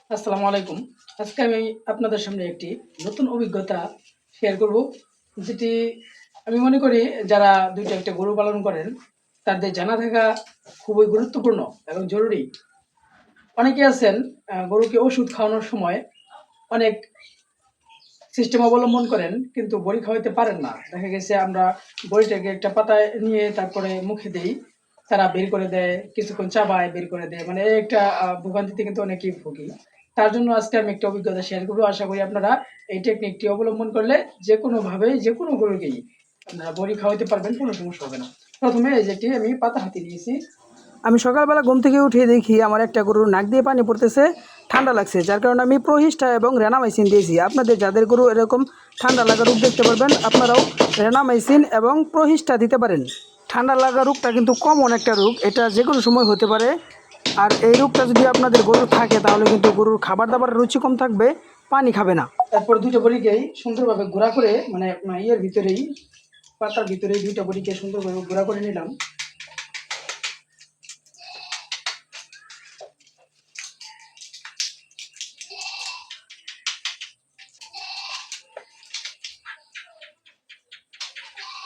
আসসালামু আলাইকুম। আজকে আমি আপনাদের সামনে একটি নতুন অভিজ্ঞতা শেয়ার করব, যেটি আমি মনে করি যারা ২টা একটা গরু পালন করেন তাদের জানা থাকা খুবই গুরুত্বপূর্ণ এবং জরুরি। অনেকে আছেন গরুকে ওষুধ খাওয়ানোর সময় অনেক সিস্টেম অবলম্বন করেন কিন্তু বড়ি খাওয়াইতে পারেন না। দেখা গেছে আমরা বড়িটাকে একটা পাতায় নিয়ে তারপরে মুখে দেই, তারা বের করে দেয়, কিছুক্ষণ চাবায় বের করে দেয়। মানে এই একটা ভোগান্তিতে কিন্তু অনেকেই ভুগি। তার জন্য আজকে আমি একটা অভিজ্ঞতা শেয়ার করবো। আশা করি আপনারা এই টেকনিকটি অবলম্বন করলে যেকোনোভাবেই যেকোনো গরুকেই আপনারা বড়ি খাওয়াইতে পারবেন, কোনো সমস্যা হবে না। প্রথমে এই যেটি আমি পাতা হাতে নিয়েছি। আমি সকালবেলা ঘুম থেকে উঠে দেখি আমার একটা গরুর নাক দিয়ে পানি পড়তেছে, ঠান্ডা লাগছে, যার কারণে আমি প্রহিস্টা এবং রেনামাইসিন দিয়েছি। আপনাদের যাদের গরু এরকম ঠান্ডা লাগা রোগ দেখতে পারবেন, আপনারাও রেনামাইসিন এবং প্রহিস্টা দিতে পারেন। ঠান্ডা লাগা রোগটা কিন্তু কমন একটা রোগ, এটা যে কোনো সময় হতে পারে। আর এই রোগটা যদি আপনাদের গরুর থাকে তাহলে কিন্তু গরুর খাবার দাবারের রুচি কম থাকবে, পানি খাবে না। তারপর দুটো বড়িকেই সুন্দরভাবে গুঁড়া করে, মানে ইয়ের ভিতরেই, পাতার ভিতরেই দুইটা বড়িকে সুন্দরভাবে গুঁড়া করে নিলাম।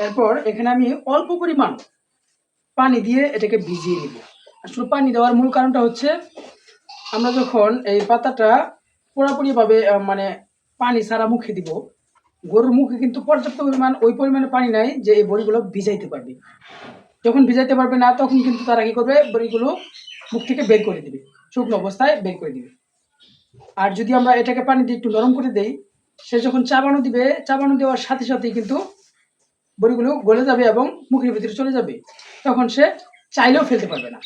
এরপর এখানে আমি অল্প পরিমাণ পানি দিয়ে এটাকে ভিজিয়ে নিব। আসলে পানি দেওয়ার মূল কারণটা হচ্ছে, আমরা যখন এই পাতাটা পুরোপুরিভাবে মানে পানি ছাড়া মুখে দিব, গরুর মুখে কিন্তু পর্যাপ্ত পরিমাণ ওই পরিমাণে পানি নাই যে এই বড়িগুলো ভিজাইতে পারবে। যখন ভিজাইতে পারবে না তখন কিন্তু তারা কি করবে, বড়িগুলো মুখ থেকে বের করে দিবে, শুকনো অবস্থায় বের করে দিবে। আর যদি আমরা এটাকে পানি দিয়ে একটু নরম করে দেই, সে যখন চাবানো দিবে, চাবানো দেওয়ার সাথে সাথেই কিন্তু বড়িগুলো গলে যাবে এবং মুখের ভিতরে চলে যাবে, তখন সে চাইলেও ফেলতে পারবে না।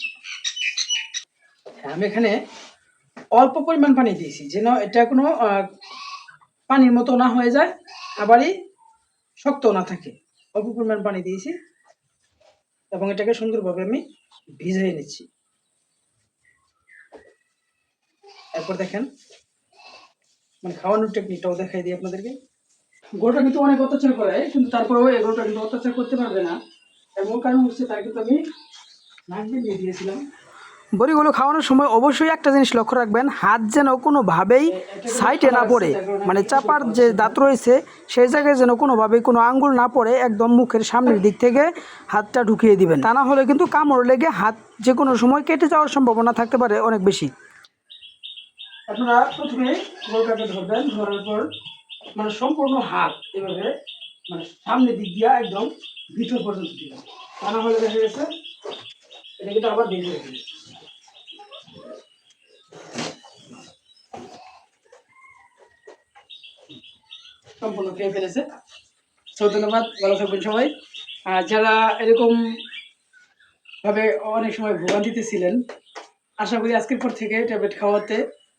আমি এখানে অল্প পরিমাণ পানি দিয়েছি, যেন এটা কোনো পানির মতো না হয়ে যায়, আবারই শক্ত না থাকে। অল্প পরিমাণ পানি দিয়েছি এবং এটাকে সুন্দরভাবে আমি ভিজিয়ে নিচ্ছি। এরপর দেখেন, মানে খাওয়ানোর টেকনিকটাও দেখাই দিই আপনাদেরকে। গরুটা কিন্তু অনেক অত্যাচার করে, কিন্তু তারপরেও এই গরুটা কিন্তু অত্যাচার করতে পারবে না। এমন কারণ হচ্ছে, তার কিন্তু আমি নাক দিয়ে দিয়েছিলাম। বড়িগুলো খাওয়ানোর সময় অবশ্যই একটা জিনিস লক্ষ্য রাখবেন, হাত যেন কোনোভাবেই সাইডে না পড়ে, মানে চাপার যে দাঁত রয়েছে সেই জায়গায় যেন কোনোভাবেই কোনো আঙ্গুল না পড়ে, একদম মুখের সামনের দিক থেকে হাতটা ঢুকিয়ে দিবেন। তা না হলে কিন্তু কামড় লেগে হাত যে কোনো সময় কেটে যাওয়ার সম্ভাবনা থাকতে পারে অনেক বেশি। আপনারা প্রথমে গরুটাকে ধরবেন, ধরার পর মানে সম্পূর্ণ হাত এভাবে মানে সামনের দিক দিয়ে একদম ভিতর পর্যন্ত দিবেন। তা না হলে দেখা গেছে এটা কিন্তু আবার বের হয়ে যাবে। সম্পূর্ণ খেয়ে ফেলেছে। ধন্যবাদ, ভালো থাকবেন সবাই। আর যারা এরকম ভাবে অনেক সময় ভোগান্তিতে ছিলেন, আশা করি আজকের পর থেকে ট্যাবলেট খাওয়াতে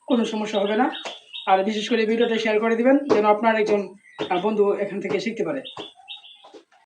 কোনো সমস্যা হবে না। আর বিশেষ করে ভিডিওটা শেয়ার করে দিবেন, যেন আপনার একজন বন্ধু এখান থেকে শিখতে পারে।